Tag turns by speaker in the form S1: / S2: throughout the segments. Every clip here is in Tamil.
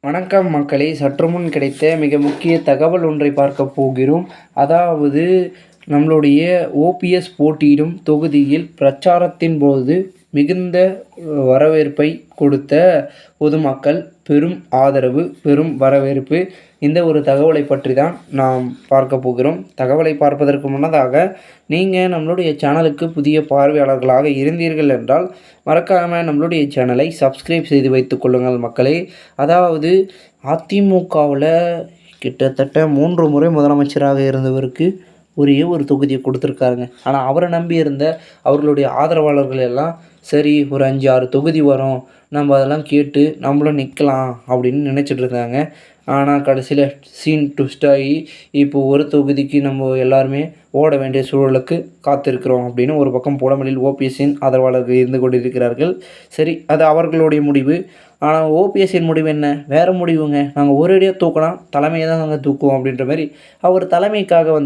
S1: வணக்கம் மக்களே, சற்று முன் கிடைத்த மிக முக்கிய தகவல் ஒன்றை பார்க்க போகிறோம். அதாவது நம்மளுடைய ஓபிஎஸ் போட்டியிடும் தொகுதியில் பிரச்சாரத்தின் போது மிகுந்த வரவேற்பை கொடுத்த பொதுமக்கள், பெரும் ஆதரவு, பெரும் வரவேற்பு. இந்த ஒரு தகவலை பற்றி தான் நாம் பார்க்க போகிறோம். தகவலை பார்ப்பதற்கு முன்னதாக நீங்கள் நம்மளுடைய சேனலுக்கு புதிய பார்வையாளர்களாக இருந்தீர்கள் என்றால் மறக்காமல் நம்மளுடைய சேனலை சப்ஸ்கிரைப் செய்து வைத்து கொள்ளுங்கள் மக்களே. அதாவது அதிமுகவில் கிட்டத்தட்ட 3 முறை முதலமைச்சராக இருந்தவருக்கு ஒரே ஒரு தொகுதியை கொடுத்துருக்காருங்க. ஆனால் அவரை நம்பி இருந்த அவர்களுடைய ஆதரவாளர்கள் எல்லாம் சரி ஒரு 5-6 தொகுதி வரும், நம்ம அதெல்லாம் கேட்டு நம்மளும் நிற்கலாம் அப்படின்னு நினச்சிட்டு இருந்தாங்க. ஆனால் கடைசியில் சீன் ட்விஸ்ட் ஆகி இப்போது ஒரு தொகுதிக்கு நம்ம எல்லாருமே ஓட வேண்டிய சூழலுக்கு காத்திருக்கிறோம் அப்படின்னு ஒரு பக்கம் புலமலில் ஓபிஎஸ்ஸின் ஆதரவாளர்கள் இருந்து கொண்டிருக்கிறார்கள். சரி, அது அவர்களுடைய முடிவு. ஆனால் ஓபிஎஸ்ஸின் முடிவு என்ன? வேறு முடிவுங்க. நாங்கள் ஒரேடியாக தூக்கலாம், தலைமையை தான் நாங்கள் தூக்குவோம் அப்படின்ற மாதிரி அவர் தலைமைக்காக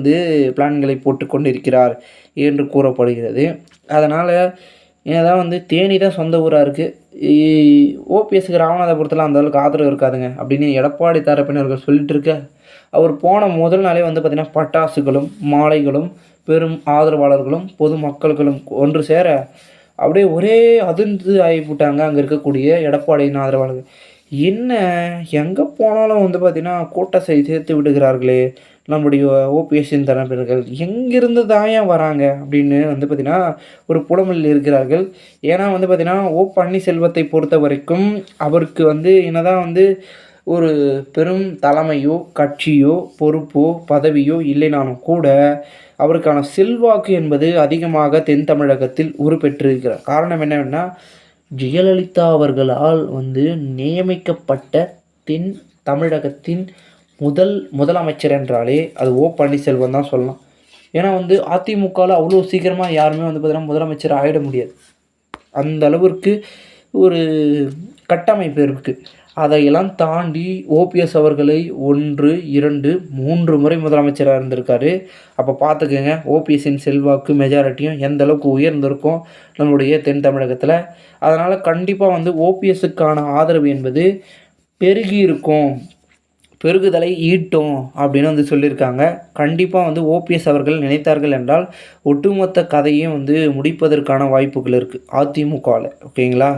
S1: பிளான்களை போட்டு கொண்டிருக்கிறார் என்று கூறப்படுகிறது. அதனால் ஏன்னா தேனி தான் சொந்த ஊராக இருக்குது. ஓபிஎஸ்க்கு ராமநாதபுரத்தில் அந்தளவுக்கு ஆதரவு இருக்காதுங்க அப்படின்னு எடப்பாடி தரப்பினர்கள் சொல்லிட்டு இருக்க, அவர் போன முதல் நாளே பார்த்திங்கன்னா பட்டாசுகளும் மாலைகளும் பெரும் ஆதரவாளர்களும் பொதுமக்களும் ஒன்று சேர அப்படியே ஒரே அதிர்ந்து ஆகிவிட்டாங்க அங்கே இருக்கக்கூடிய எடப்பாடியின் ஆதரவாளர்கள். என்ன எங்கே போனாலும் பார்த்திங்கன்னா கூட்ட சேர்த்து விடுகிறார்களே நம்முடைய ஓபிஎஸ்ஸின் தரப்பினர்கள், எங்கிருந்து தாயம் வராங்க அப்படின்னு பார்த்திங்கன்னா ஒரு புலமையில் இருக்கிறார்கள். ஏன்னா பார்த்திங்கன்னா பன்னீர்செல்வத்தை பொறுத்த வரைக்கும் அவருக்கு என்னதான் ஒரு பெரும் தலைமையோ கட்சியோ பொறுப்போ பதவியோ இல்லைனாலும் கூட அவருக்கான செல்வாக்கு என்பது அதிகமாக தென் தமிழகத்தில் உருப்பெற்றிருக்கிறார். காரணம் என்னவென்னா, ஜெயலலிதா அவர்களால் நியமிக்கப்பட்ட தென் தமிழகத்தின் முதலமைச்சர் என்றாலே அது பன்னீர்செல்வம் தான் சொல்லலாம். ஏன்னா அதிமுகவில் அவ்வளோ சீக்கிரமாக யாருமே பார்த்தீங்கன்னா முதலமைச்சர் ஆகிட முடியாது. அந்த அளவிற்கு ஒரு கட்டமைப்பு இருக்குது. அதையெல்லாம் தாண்டி ஓபிஎஸ் அவர்களை 1, 2, 3 முறை முதலமைச்சராக இருந்திருக்காரு. அப்போ பார்த்துக்கோங்க ஓபிஎஸ்ஸின் செல்வாக்கு மெஜாரிட்டியும் எந்த அளவுக்கு உயர்ந்திருக்கும் நம்மளுடைய தென் தமிழகத்தில். அதனால் கண்டிப்பாக ஓபிஎஸ்ஸுக்கான ஆதரவு என்பது பெருகி இருக்கும், பெருகுதலை ஈட்டும் அப்படின்னு சொல்லியிருக்காங்க. கண்டிப்பாக ஓபிஎஸ் அவர்கள் நினைத்தார்கள் என்றால் ஒட்டுமொத்த கதையும் முடிப்பதற்கான வாய்ப்புகள் இருக்குது அதிமுகவில். ஓகேங்களா?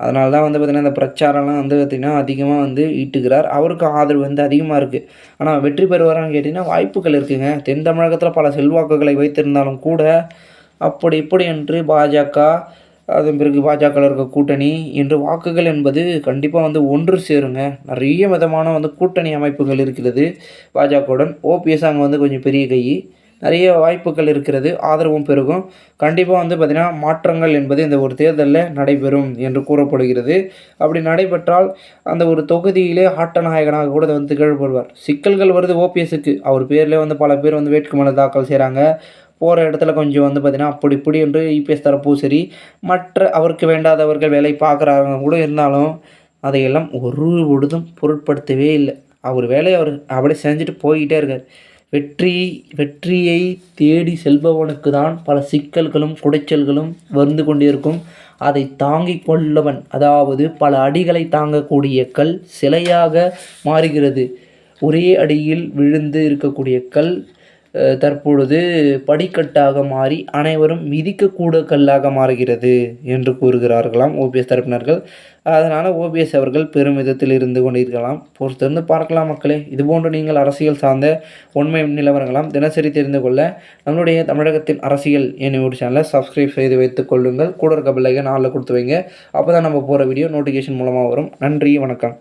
S1: அதனால தான் பார்த்திங்கன்னா இந்த பிரச்சாரம்லாம் பார்த்திங்கன்னா அதிகமாக ஈட்டுகிறார். அவருக்கு ஆதரவு அதிகமாக இருக்குது. ஆனால் வெற்றி பெறுவாரான்னு கேட்டிங்கன்னா வாய்ப்புகள் இருக்குதுங்க. தென் தமிழகத்தில் பல செல்வாக்குகளை வைத்திருந்தாலும் கூட அப்படி இப்படி என்று பாஜக, அதன் பிறகு பாஜகவில் இருக்க கூட்டணி என்று வாக்குகள் என்பது கண்டிப்பாக ஒன்று சேருங்க. நிறைய விதமான கூட்டணி அமைப்புகள் இருக்கிறது பாஜகவுடன். ஓபிஎஸ் அங்கே கொஞ்சம் பெரிய கை, நிறைய வாய்ப்புகள் இருக்கிறது, ஆதரவும் பெருகும். கண்டிப்பாக பார்த்திங்கன்னா மாற்றங்கள் என்பது இந்த ஒரு தேர்தலில் நடைபெறும் என்று கூறப்படுகிறது. அப்படி நடைபெற்றால் அந்த ஒரு தொகுதியிலே ஆட்ட நாயகனாக கூட திகழ்படுவார். சிக்கல்கள் வருது ஓபிஎஸ்க்கு. அவர் பேரில் பல பேர் வேட்புமனு தாக்கல் செய்கிறாங்க. போகிற இடத்துல கொஞ்சம் பார்த்திங்கன்னா அப்படி இப்படி என்று இபிஎஸ் தரப்பும் சரி, மற்ற அவருக்கு வேண்டாதவர்கள் வேலை பார்க்குறாங்க கூட இருந்தாலும் அதையெல்லாம் ஒரு பொழுதும் பொருட்படுத்தவே இல்லை. அவர் வேலையை அவர் அப்படியே செஞ்சுட்டு போய்கிட்டே இருக்கார். வெற்றியை தேடி செல்பவனுக்கு தான் பல சிக்கல்களும் குடைச்சல்களும் வந்து கொண்டிருக்கும். அதை தாங்கிக் கொள்ளவன், அதாவது பல அடிகளை தாங்கக்கூடிய கல் சிலையாக மாறுகிறது. ஒரே அடியில் விழுந்து இருக்கக்கூடிய கல் தற்பொழுது படிக்கட்டாக மாறி அனைவரும் மிதிக்கக்கூட கல்லாக மாறுகிறது என்று கூறுகிறார்களாம் ஓபிஎஸ் தரப்பினர்கள். அதனால் ஓபிஎஸ் அவர்கள் பெருமிதத்தில் இருந்து கொண்டிருக்கலாம். பொறுத்திருந்து பார்க்கலாம் மக்களே. இதுபோன்று நீங்கள் அரசியல் சார்ந்த உண்மை நிலவரங்களாம் தினசரி தெரிந்து கொள்ள நம்மளுடைய தமிழகத்தின் அரசியல் என்னும் சேனலை சப்ஸ்கிரைப் செய்து வைத்துக் கொள்ளுங்கள். கூட இருக்க பெல் ஐகானை ஆல்ல கொடுத்து வைங்க. அப்போ தான் நம்ம போகிற வீடியோ நோட்டிஃபிகேஷன் மூலமாக வரும். நன்றி, வணக்கம்.